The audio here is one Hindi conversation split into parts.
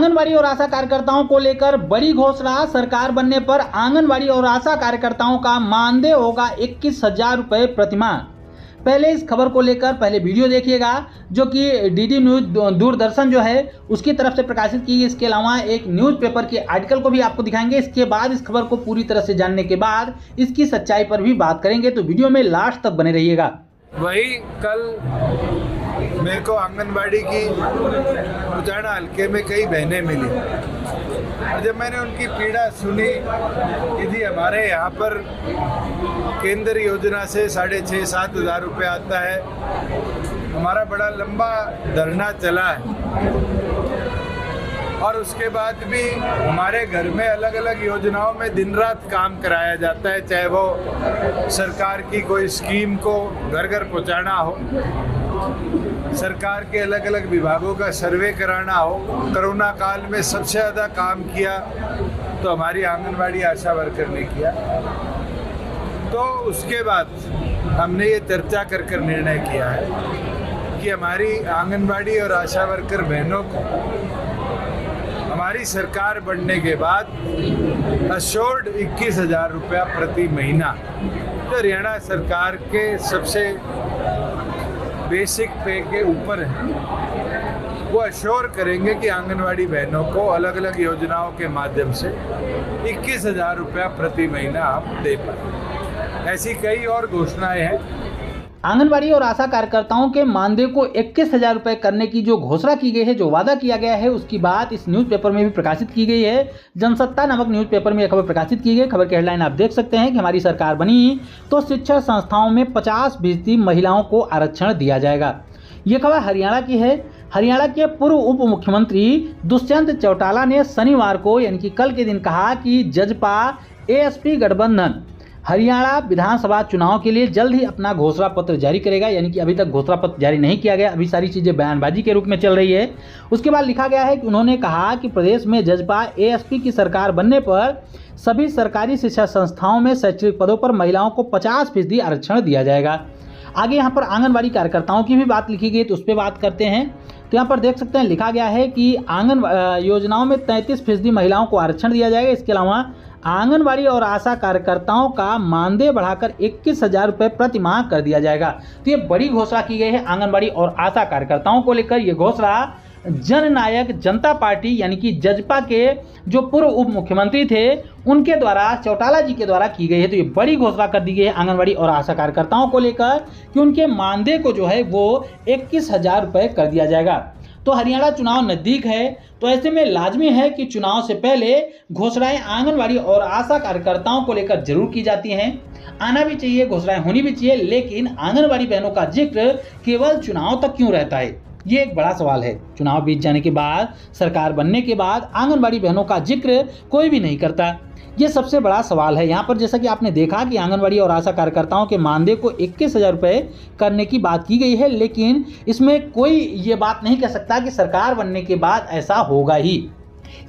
आंगनबाड़ी और आशा कार्यकर्ताओं को लेकर बड़ी घोषणा। सरकार बनने पर आंगनबाड़ी और आशा कार्यकर्ताओं का मानदेय होगा 21,000 रुपये प्रतिमाह। पहले इस खबर को लेकर पहले वीडियो देखिएगा जो कि डीडी न्यूज दूरदर्शन जो है उसकी तरफ से प्रकाशित की गई। इसके अलावा एक न्यूज़पेपर के आर्टिकल को भी आपको दिखाएंगे। इसके बाद इस खबर को पूरी तरह से जानने के बाद इसकी सच्चाई पर भी बात करेंगे, तो वीडियो में लास्ट तक बने रहिएगा। वही कल मेरे को आंगनबाड़ी की उचाना हल्के में कई बहनें मिली और जब मैंने उनकी पीड़ा सुनी कि जी हमारे यहाँ पर केंद्र योजना से 6,500-7 हज़ार रुपये आता है, हमारा बड़ा लंबा धरना चला है और उसके बाद भी हमारे घर में अलग अलग योजनाओं में दिन रात काम कराया जाता है, चाहे वो सरकार की कोई स्कीम को घर घर पहुँचाना हो, सरकार के अलग अलग विभागों का सर्वे कराना हो। कोरोना काल में सबसे ज़्यादा काम किया तो हमारी आंगनबाड़ी आशा वर्कर ने किया। तो उसके बाद हमने ये चर्चा कर निर्णय किया है कि हमारी आंगनबाड़ी और आशा वर्कर बहनों को हमारी सरकार बनने के बाद अश्योर्ड 21,000 रुपया प्रति महीना, जो हरियाणा सरकार के सबसे बेसिक पे के ऊपर है, वो अश्योर करेंगे कि आंगनवाड़ी बहनों को अलग अलग योजनाओं के माध्यम से 21,000 रुपया प्रति महीना हम दे पाए। ऐसी कई और घोषणाएं हैं। आंगनबाड़ी और आशा कार्यकर्ताओं के मानदेय को 21,000 रुपये करने की जो घोषणा की गई है, जो वादा किया गया है, उसकी बात इस न्यूज़पेपर में भी प्रकाशित की गई है। जनसत्ता नामक न्यूज़पेपर में यह खबर प्रकाशित की गई। खबर की हेडलाइन आप देख सकते हैं कि हमारी सरकार बनी तो शिक्षण संस्थाओं में 50% महिलाओं को आरक्षण दिया जाएगा। ये खबर हरियाणा की है। हरियाणा के पूर्व उप मुख्यमंत्री दुष्यंत चौटाला ने शनिवार को यानी कि कल के दिन कहा कि जजपा एएसपी गठबंधन हरियाणा विधानसभा चुनाव के लिए जल्द ही अपना घोषणा पत्र जारी करेगा। यानी कि अभी तक घोषणा पत्र जारी नहीं किया गया, अभी सारी चीज़ें बयानबाजी के रूप में चल रही है। उसके बाद लिखा गया है कि उन्होंने कहा कि प्रदेश में जजपा एएसपी की सरकार बनने पर सभी सरकारी शिक्षा संस्थाओं में शैक्षणिक पदों पर महिलाओं को 50% आरक्षण दिया जाएगा। आगे यहाँ पर आंगनबाड़ी कार्यकर्ताओं की भी बात लिखी गई, तो उस पर बात करते हैं। तो यहाँ पर देख सकते हैं लिखा गया है कि आंगन योजनाओं में 33% महिलाओं को आरक्षण दिया जाएगा। इसके अलावा आंगनबाड़ी और आशा कार्यकर्ताओं का मानदेय बढ़ाकर 21,000 रुपये प्रति माह कर दिया जाएगा। तो ये बड़ी घोषणा की गई है आंगनबाड़ी और आशा कार्यकर्ताओं को लेकर। ये घोषणा जननायक जनता पार्टी यानी कि जजपा के जो पूर्व उप मुख्यमंत्री थे उनके द्वारा, चौटाला जी के द्वारा की गई है। तो ये बड़ी घोषणा कर दी गई है आंगनबाड़ी और आशा कार्यकर्ताओं को लेकर कि उनके मानदेय को जो है वो 21,000 रुपये कर दिया जाएगा। तो हरियाणा चुनाव नज़दीक है, तो ऐसे में लाजमी है कि चुनाव से पहले घोषणाएं आंगनबाड़ी और आशा कार्यकर्ताओं को लेकर जरूर की जाती हैं। आना भी चाहिए, घोषणाएं होनी भी चाहिए, लेकिन आंगनबाड़ी बहनों का जिक्र केवल चुनाव तक क्यों रहता है, ये एक बड़ा सवाल है। चुनाव बीत जाने के बाद, सरकार बनने के बाद आंगनबाड़ी बहनों का जिक्र कोई भी नहीं करता, ये सबसे बड़ा सवाल है। यहाँ पर जैसा कि आपने देखा कि आंगनबाड़ी और आशा कार्यकर्ताओं के मानदेय को 21,000 रुपये करने की बात की गई है, लेकिन इसमें कोई ये बात नहीं कह सकता कि सरकार बनने के बाद ऐसा होगा ही,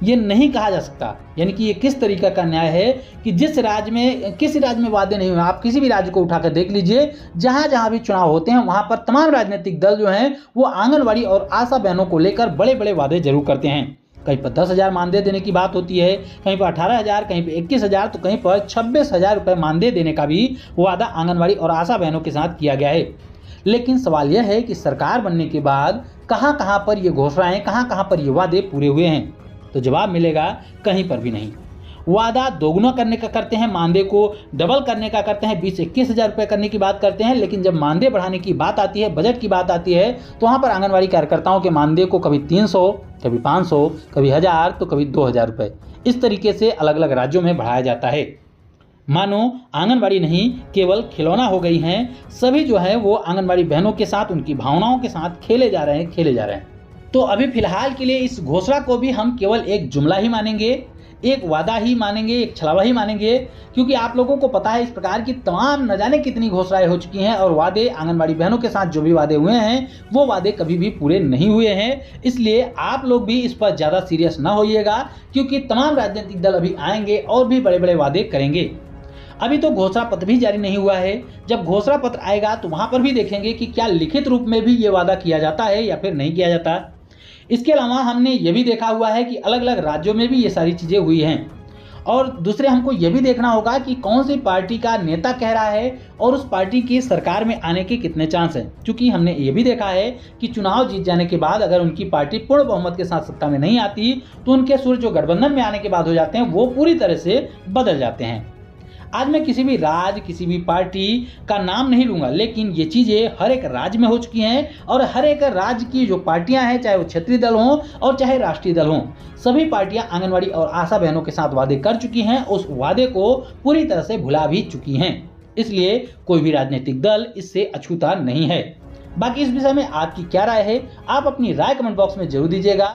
ये नहीं कहा जा सकता। यानी कि ये किस तरीके का न्याय है कि जिस राज्य में, किसी राज्य में वादे नहीं हुए, आप किसी भी राज्य को उठाकर देख लीजिए, जहाँ जहाँ भी चुनाव होते हैं वहाँ पर तमाम राजनीतिक दल जो हैं वो आंगनबाड़ी और आशा बहनों को लेकर बड़े बड़े वादे जरूर करते हैं। कहीं पर 10,000 मानदेय देने की बात होती है, कहीं पर 18,000, कहीं पर 21,000, तो कहीं पर 26,000 रुपये मानदेय देने का भी वादा आंगनबाड़ी और आशा बहनों के साथ किया गया है। लेकिन सवाल यह है कि सरकार बनने के बाद कहाँ कहाँ पर ये घोषणाएं, कहाँ कहाँ पर ये वादे पूरे हुए हैं, तो जवाब मिलेगा कहीं पर भी नहीं। वादा दोगुना करने का करते हैं, मानदेय को डबल करने का करते हैं, 20-21,000 रुपये करने की बात करते हैं, लेकिन जब मानदेय बढ़ाने की बात आती है, बजट की बात आती है, तो वहाँ पर आंगनबाड़ी कार्यकर्ताओं के मानदेय को कभी 300, कभी 500, कभी 1000, तो कभी 2,000 रुपये, इस तरीके से अलग अलग राज्यों में बढ़ाया जाता है। मानो आंगनबाड़ी नहीं केवल खिलौना हो गई हैं, सभी जो है वो आंगनबाड़ी बहनों के साथ, उनकी भावनाओं के साथ खेले जा रहे हैं। तो अभी फिलहाल के लिए इस घोषणा को भी हम केवल एक जुमला ही मानेंगे, एक वादा ही मानेंगे, एक छलावा ही मानेंगे, क्योंकि आप लोगों को पता है इस प्रकार की तमाम न जाने कितनी घोषणाएं हो चुकी हैं और वादे आंगनबाड़ी बहनों के साथ जो भी वादे हुए हैं वो वादे कभी भी पूरे नहीं हुए हैं। इसलिए आप लोग भी इस पर ज़्यादा सीरियस ना होइएगा, क्योंकि तमाम राजनीतिक दल अभी आएंगे और भी बड़े बड़े वादे करेंगे। अभी तो घोषणा पत्र भी जारी नहीं हुआ है, जब घोषणा पत्र आएगा तो वहाँ पर भी देखेंगे कि क्या लिखित रूप में भी ये वादा किया जाता है या फिर नहीं किया जाता। इसके अलावा हमने ये भी देखा हुआ है कि अलग अलग राज्यों में भी ये सारी चीज़ें हुई हैं। और दूसरे हमको ये भी देखना होगा कि कौन सी पार्टी का नेता कह रहा है और उस पार्टी की सरकार में आने के कितने चांस हैं, क्योंकि हमने ये भी देखा है कि चुनाव जीत जाने के बाद अगर उनकी पार्टी पूर्ण बहुमत के साथ सत्ता में नहीं आती तो उनके सुर जो गठबंधन में आने के बाद हो जाते हैं वो पूरी तरह से बदल जाते हैं। आज मैं किसी भी राज्य, किसी भी पार्टी का नाम नहीं लूंगा, लेकिन ये चीज़ें हर एक राज्य में हो चुकी हैं और हर एक राज्य की जो पार्टियां हैं, चाहे वो क्षेत्रीय दल हों और चाहे राष्ट्रीय दल हों, सभी पार्टियां आंगनवाड़ी और आशा बहनों के साथ वादे कर चुकी हैं, उस वादे को पूरी तरह से भुला भी चुकी हैं। इसलिए कोई भी राजनीतिक दल इससे अछूता नहीं है। बाकी इस विषय में आपकी क्या राय है, आप अपनी राय कमेंट बॉक्स में जरूर दीजिएगा।